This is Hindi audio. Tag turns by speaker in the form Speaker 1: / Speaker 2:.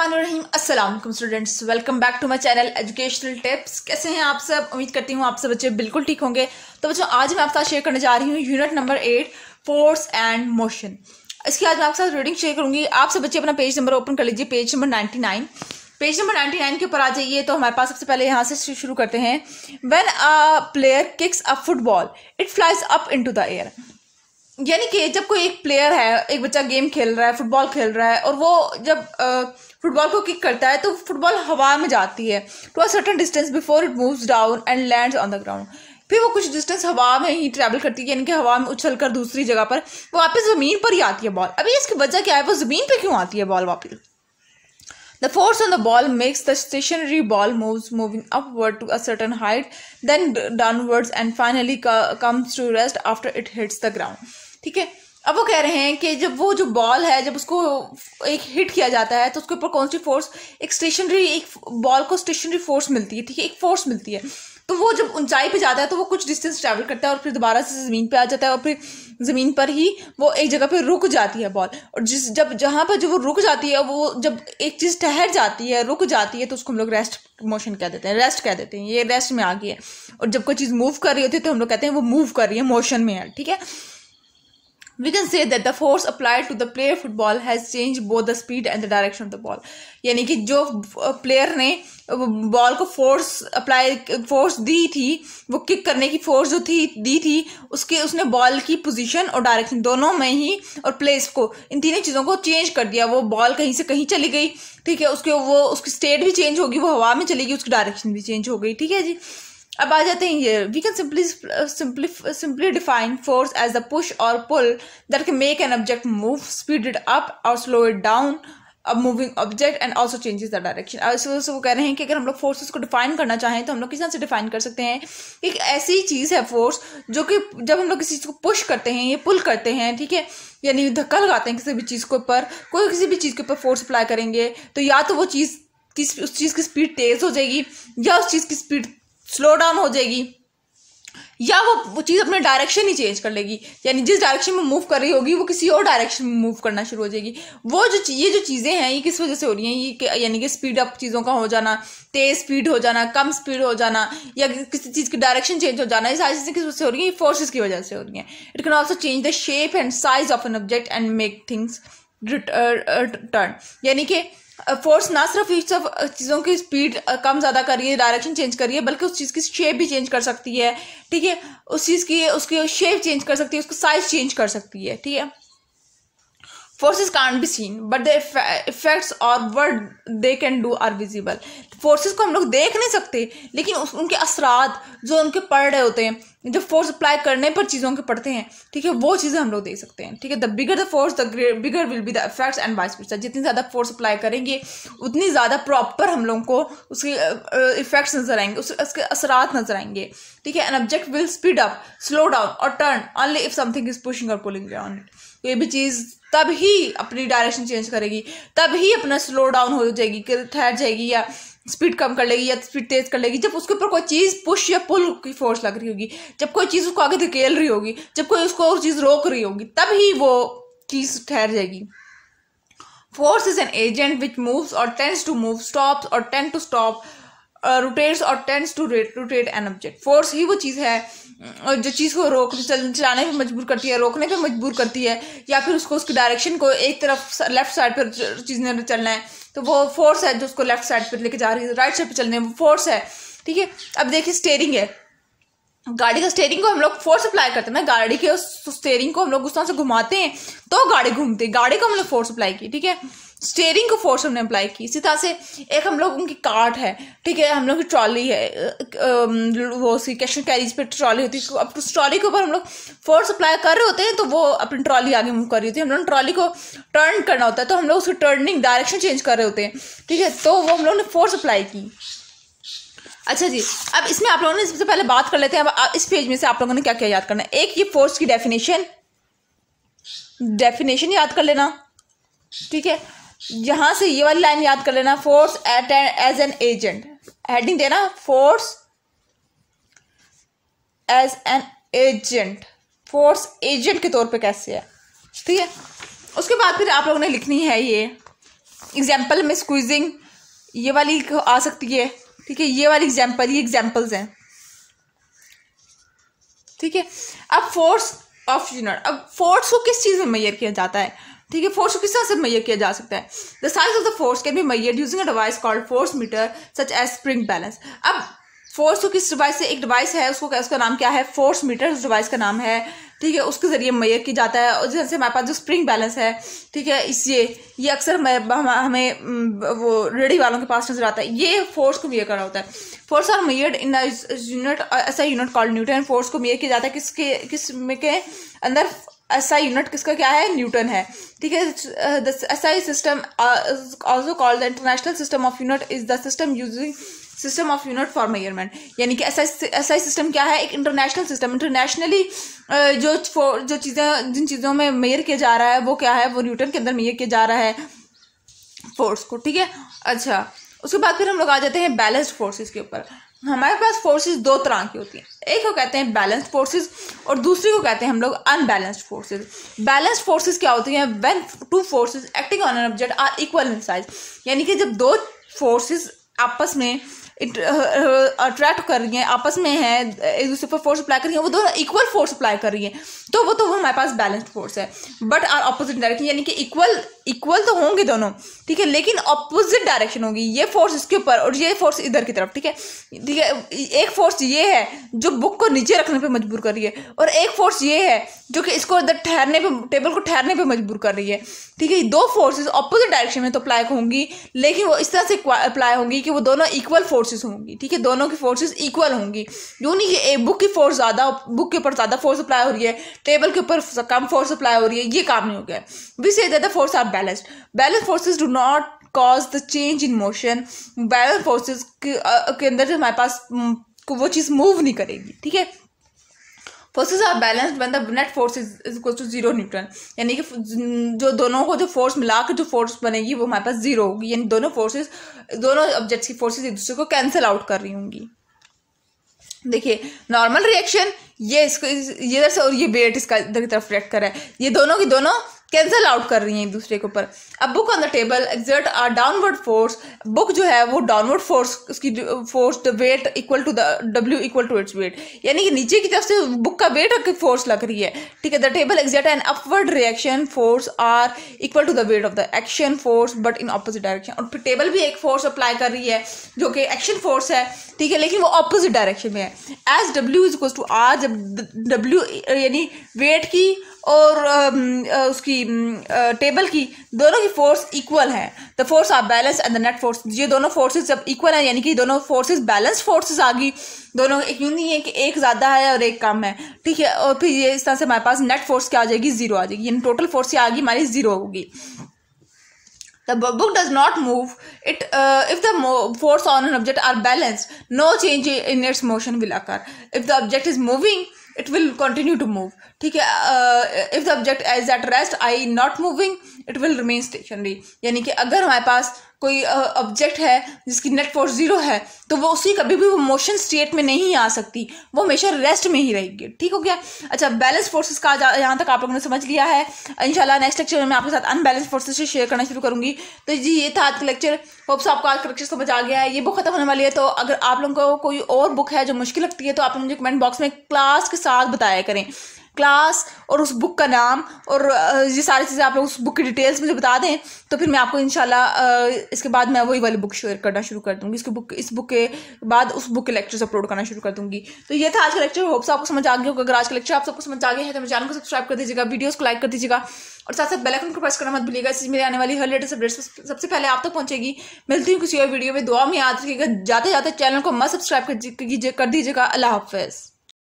Speaker 1: बिस्मिल्लाहिर्रहमानिर्रहीम। अस्सलाम वालेकुम students, welcome back to my channel educational tips. कैसे हैं आप सब? उम्मीद करती हूँ आप सब बच्चे बिल्कुल ठीक होंगे। तो बच्चों, आज मैं आपके साथ शेयर करने जा रही हूँ unit number 8 force and motion. इसकी आज मैं आपके साथ रीडिंग शेयर करूंगी। आप सब बच्चे अपना पेज नंबर ओपन कर लीजिए, पेज नंबर 99। पेज नंबर 99 के ऊपर आ जाइए। तो हमारे पास सबसे पहले यहाँ से शुरू करते हैं। When a player kicks a football it flies up into the air. यानी कि जब कोई एक प्लेयर है, एक बच्चा गेम खेल रहा है, फुटबॉल खेल रहा है, और वो जब फुटबॉल को किक करता है तो फुटबॉल हवा में जाती है to a certain distance before it moves down and lands on the ground. फिर वो कुछ डिस्टेंस हवा में ही ट्रैवल करती है, यानी कि हवा में उछल कर दूसरी जगह पर वापस जमीन पर ही आती है बॉल। अभी इसकी वजह क्या है, वो जमीन पे क्यों आती है बॉल वापस? The force on the ball makes the stationary ball moving upward to a certain height, then downwards and finally comes to rest after it hits the ground. ठीक है, अब वो कह रहे हैं कि जब वो जो बॉल है, जब उसको एक हिट किया जाता है तो उसके ऊपर कौन सी फोर्स, एक बॉल को स्टेशनरी फोर्स मिलती है। ठीक है, एक फोर्स मिलती है। तो वो जब ऊंचाई पे जाता है तो वो कुछ डिस्टेंस ट्रैवल करता है और फिर दोबारा से ज़मीन पे आ जाता है, और फिर ज़मीन पर ही वो एक जगह पे रुक जाती है बॉल। और जहाँ पर जो वो रुक जाती है, वो जब एक चीज़ ठहर जाती है, रुक जाती है, तो उसको हम लोग रेस्ट मोशन कह देते हैं, रेस्ट कह देते हैं। ये रेस्ट में आ गई है। और जब कोई चीज़ मूव कर रही होती है तो हम लोग कहते हैं वो मूव कर रही है, मोशन में है। ठीक है, we can say that the force applied to the player football has changed both the speed and the direction of the ball. यानी कि जो प्लेयर ने बॉल को फोर्स दी थी, वो किक करने की फोर्स जो दी थी, उसने बॉल की पोजीशन और डायरेक्शन दोनों में ही, और प्लेस को, इन तीनों चीज़ों को चेंज कर दिया। वो बॉल कहीं से कहीं चली गई। ठीक है, उसकी स्टेट भी चेंज होगी, वो हवा में चलेगी, उसकी डायरेक्शन भी चेंज हो गई। ठीक है जी, अब आ जाते हैं ये। We can simply define force as the push और pull that can make an object move, speed it up और slow it down a moving object and also changes the direction. वो कह रहे हैं कि अगर हम लोग फोर्सेस को डिफाइन करना चाहें तो हम लोग किस तरह से डिफाइन कर सकते हैं? एक ऐसी चीज़ है फोर्स जो कि जब हम लोग किसी चीज़ को पुश करते हैं या पुल करते हैं, ठीक है, यानी धक्का लगाते हैं किसी भी चीज़ के ऊपर, किसी भी चीज़ के ऊपर फोर्स अप्लाई करेंगे, तो या तो वो चीज़ उस चीज़ की स्पीड तेज़ हो जाएगी, या उस चीज़ की स्पीड स्लो डाउन हो जाएगी, या वो चीज़ अपने डायरेक्शन ही चेंज कर लेगी। यानी जिस डायरेक्शन में मूव कर रही होगी वो किसी और डायरेक्शन में मूव करना शुरू हो जाएगी। ये जो चीज़ें हैं, ये किस वजह से हो रही हैं? ये यानी कि स्पीड अप चीज़ों का हो जाना, तेज़ स्पीड हो जाना, कम स्पीड हो जाना, या किसी चीज़ की डायरेक्शन चेंज हो जाना, ये सारी चीज़ें किस वजह से हो रही हैं? फोर्सेस की वजह से हो रही हैं। It can also change the shape and size of an object and make things turn. यानी कि फोर्स ना सिर्फ चीज़ों की स्पीड कम ज़्यादा करिए, डायरेक्शन चेंज करिए, बल्कि उस चीज़ की शेप भी चेंज कर सकती है। ठीक है, उस चीज़ की उसकी शेप चेंज कर सकती है, उसका साइज चेंज कर सकती है। ठीक है, forces can't be seen but the effects और what they can do are visible. Forces को हम लोग देख नहीं सकते, लेकिन उनके असरात जो उनके पड़ रहे होते हैं, जो फोर्स अप्लाई करने पर चीज़ों के पड़ते हैं, ठीक है, वो चीज़ें हम लोग देख सकते हैं। ठीक है, the bigger the force the bigger will be the effects and vice versa. जितनी ज़्यादा फोर्स अप्लाई करेंगे उतनी ज़्यादा प्रॉपर हम लोगों को उसके इफेक्ट्स नजर आएंगे, उसके असरात नजर आएंगे। ठीक है, an object will speed up, slow down और turn only if something is pushing और पुलिंग ऑन इट। कोई भी चीज़ तब ही अपनी डायरेक्शन चेंज करेगी, तब ही अपना स्लो डाउन हो जाएगी, ठहर जाएगी, या स्पीड कम कर लेगी, या स्पीड तेज कर लेगी, जब उसके ऊपर कोई चीज़ पुश या पुल की फोर्स लग रही होगी, जब कोई चीज़ उसको आगे धकेल रही होगी, जब कोई उसको और चीज़ रोक रही होगी, तब ही वो चीज़ ठहर जाएगी। Force is an agent which moves और टेंड्स टू मूव, स्टॉप्स और टेंड टू स्टॉप, रोटेट्स और tends to rotate an object. Force ही वो चीज़ है जो चीज़ को चलाने पे मजबूर करती है, रोकने पे मजबूर करती है, या फिर उसको उसकी डायरेक्शन को एक तरफ लेफ्ट साइड पर चीज़ ने चलना है तो वो फोर्स है जो उसको लेफ्ट साइड पर लेके जा रही है, राइट साइड पर चलने वो फोर्स है। ठीक है, अब देखिए स्टीयरिंग है, गाड़ी का स्टीयरिंग को हम लोग फोर्स अप्लाई करते हैं ना, गाड़ी के स्टीयरिंग को हम लोग उस तरह से घुमाते हैं तो गाड़ी घूमती है, गाड़ी को हमने फोर्स अप्लाई की। ठीक है, स्टीयरिंग को फोर्स हमने अप्लाई की। इसी तरह से एक हम लोगों की कार्ट है, ठीक है, हम लोग की ट्रॉली है, वो सी कैश एंड कैरीज पे ट्रॉली होती है, अब उस ट्रॉली के ऊपर हम लोग फोर्स अप्लाई कर रहे होते हैं तो वो अपनी ट्रॉली आगे मूव कर रही होती है। हम लोग ट्रॉली को टर्न करना होता है तो हम लोग उसकी टर्निंग डायरेक्शन चेंज कर रहे होते हैं। ठीक है, तो वो हम लोग ने फोर्स अप्लाई की। अच्छा जी, अब इसमें आप लोगों ने सबसे पहले बात कर लेते हैं। अब इस पेज में से आप लोगों ने क्या क्या याद करना है? एक ये फोर्स की डेफिनेशन याद कर लेना। ठीक है, यहां से ये वाली लाइन याद कर लेना, force as an agent, heading देना force as an agent, force agent के तौर पे कैसे है। ठीक है, उसके बाद फिर आप लोगों ने लिखनी है ये एग्जाम्पल में स्क्वीजिंग ये वाली आ सकती है, ठीक है, ये वाली एग्जाम्पल, ये एग्जाम्पल्स हैं, ठीक है। अब फोर्स ऑफ यूनिट, अब फोर्स को किस चीज़ में मेजर किया जाता है, ठीक है, फोर्स को किस तरह से मेजर किया जा सकता है। The size of the force can be measured using a device called force meter such as spring balance. अब फोर्स को किस डिवाइस से, एक डिवाइस है उसका नाम क्या है, फोर्स मीटर, उस डिवाइस का नाम है, ठीक है, उसके जरिए मेजर की जाता है। और जैसे हमारे पास जो स्प्रिंग बैलेंस है, ठीक है, ये अक्सर हमें वो रेडी वालों के पास नजर आता है, ये फोर्स को मेजर करा होता है। Force are measured in unit, ऐसा यूनिट कॉल्ड न्यूटन। फोर्स को मेजर किया जाता है किस में के अंदर, ऐसा यूनिट किसका क्या है, न्यूटन है, ठीक है। SI system also called the international system of unit is the system using system of unit for measurement. यानी कि SI सिस्टम क्या है, एक इंटरनेशनल सिस्टम, इंटरनेशनली जो चीज़ें, जिन चीज़ों में मेजर किया जा रहा है वो क्या है, वो न्यूटन के अंदर मेजर किया जा रहा है फोर्स को, ठीक है। अच्छा, उसके बाद फिर हम लोग आ जाते हैं बैलेंस्ड फोर्सेस के ऊपर। हमारे पास फोर्सेस दो तरह की होती हैं, एक को कहते हैं बैलेंस्ड फोर्सेस और दूसरी को कहते हैं हम लोग अनबैलेंस्ड फोर्सेस। बैलेंस्ड फोर्सेस क्या होती हैं, when two forces acting on an object are equal in size. यानी कि जब दो फोर्सेस आपस में अट्रैक्ट कर रही हैं, आपस में है, एक दूसरे पर फोर्स अप्लाई कर रही है, वो दोनों इक्वल फोर्स अप्लाई कर रही है, तो वो हमारे पास बैलेंस्ड फोर्स है। बट आर ऑपोजिट डायरेक्शन, यानी कि इक्वल तो होंगे दोनों, ठीक है, लेकिन ऑपोजिट डायरेक्शन होगी, ये फोर्स इसके ऊपर और ये फोर्स इधर की तरफ, ठीक है, ठीक है। एक फोर्स ये है जो बुक को नीचे रखने पे मजबूर कर रही है, और एक फोर्स ये है जो कि इसको इधर ठहरने पे, टेबल को ठहरने पे मजबूर कर रही है, ठीक है। दो फोर्सेस ऑपोजिट डायरेक्शन में तो अप्लाई होंगी, लेकिन वो इस तरह से अप्लाई होंगी कि वो दोनों इक्वल फोर्सेस होंगी, ठीक है, दोनों की फोर्सेस इक्वल होंगी। यूँ नहीं कि बुक की फोर्स ज़्यादा, बुक के ऊपर ज़्यादा फोर्स अप्लाई हो रही है, टेबल के ऊपर कम फोर्स अप्लाई हो रही है, ये काम नहीं हो गया। We say that the force are balanced. Balanced forces do not cause the change in motion. Balanced forces के अंदर जो हमारे पास वो चीज़ मूव नहीं करेगी, ठीक है। Forces are balanced when the net force is equal to 0 newton. यानी कि जो दोनों को जो फोर्स मिला के जो फोर्स बनेगी वो हमारे पास 0 होगी, यानी दोनों फोर्सेस, दोनों ऑब्जेक्ट्स की फोर्सेस एक दूसरे को कैंसिल आउट कर रही होंगी। देखिए नॉर्मल रिएक्शन, ये इसको ये इधर से और ये वेट इसका इधर की तरफ रिएक्ट कर रहा है, ये दोनों की दोनों कैंसिल आउट कर रही हैं एक दूसरे के ऊपर। अब book on the table exert are downward force. Book जो है वो डाउनवर्ड फोर्स, उसकी force the weight equal to the W equal to its weight, यानी कि नीचे की तरफ से बुक का वेट और फोर्स लग रही है, ठीक है। The table exert an upward reaction force are equal to the weight of the action force but in opposite direction. और फिर टेबल भी एक फोर्स अप्लाई कर रही है जो कि एक्शन फोर्स है, ठीक है, लेकिन वो ऑपोजिट डायरेक्शन में है। As W is equal to R, जब W यानी वेट की और उसकी टेबल की दोनों की फोर्स इक्वल है, the force are balance and the net force. ये दोनों फोर्सेस जब इक्वल है, यानी कि दोनों फोर्सेस बैलेंस फोर्सेस आ गई, दोनों एक यूं नहीं है कि एक ज़्यादा है और एक कम है, ठीक है। और फिर ये इस तरह से हमारे पास नेट फोर्स क्या आ जाएगी, 0 आ जाएगी, यानी टोटल फोर्स क्या आ गई हमारी 0 होगी। The book does not move it if the force on an object are balanced. No change in its motion will occur. If the object is moving, it will continue to move. ठीक है, if the object is at rest, i.e. not moving, it will remain stationary. यानी कि अगर हमारे पास कोई ऑब्जेक्ट है जिसकी नेट फोर्स 0 है, तो वो उसी कभी भी वो मोशन स्टेट में नहीं आ सकती, वो हमेशा रेस्ट में ही रहेगी, ठीक हो गया। अच्छा, बैलेंस फोर्सेस का यहाँ तक आप लोगों ने समझ लिया है। इंशाल्लाह नेक्स्ट लेक्चर में मैं आपके साथ अनबैलेंस फोर्सेस से शेयर करना शुरू करूंगी। तो जी ये था आज का लेक्चर, होप्स आपको आज का लेक्चर समझ आ गया है। ये बुक खत्म होने वाली है, तो अगर आप लोगों को कोई और बुक है जो मुश्किल लगती है तो आप लोग मुझे कमेंट बॉक्स में क्लास के साथ बताया करें, क्लास और उस बुक का नाम और ये सारी चीज़ें आप लोग उस बुक की डिटेल्स मुझे बता दें, तो फिर मैं आपको इंशाल्लाह इसके बाद मैं वही वाली बुक शेयर करना शुरू कर दूँगी। इस बुक के बाद उस बुक के लेक्चर्स अपलोड करना शुरू कर दूँगी। तो ये था आज का लेक्चर, होप्स आपको समझ आ गया होगा। अगर आज का लेक्चर आप सबको समझ आ गया है तो मेरे चैनल को सब्सक्राइब कर दीजिएगा, वीडियोस को लाइक कर दीजिएगा और साथ साथ बेल आइकन को प्रेस करना मत भूलिएगा। इससे मेरे आने वाली हर लेटेस्ट अपडेट्स सबसे पहले आप तक पहुंचेगी। मिलती हूँ किसी और वीडियो में, दुआ में याद रखिएगा, जाते जाते चैनल को मत सब्सक्राइब कर दीजिएगा। अल्लाह हाफिज़।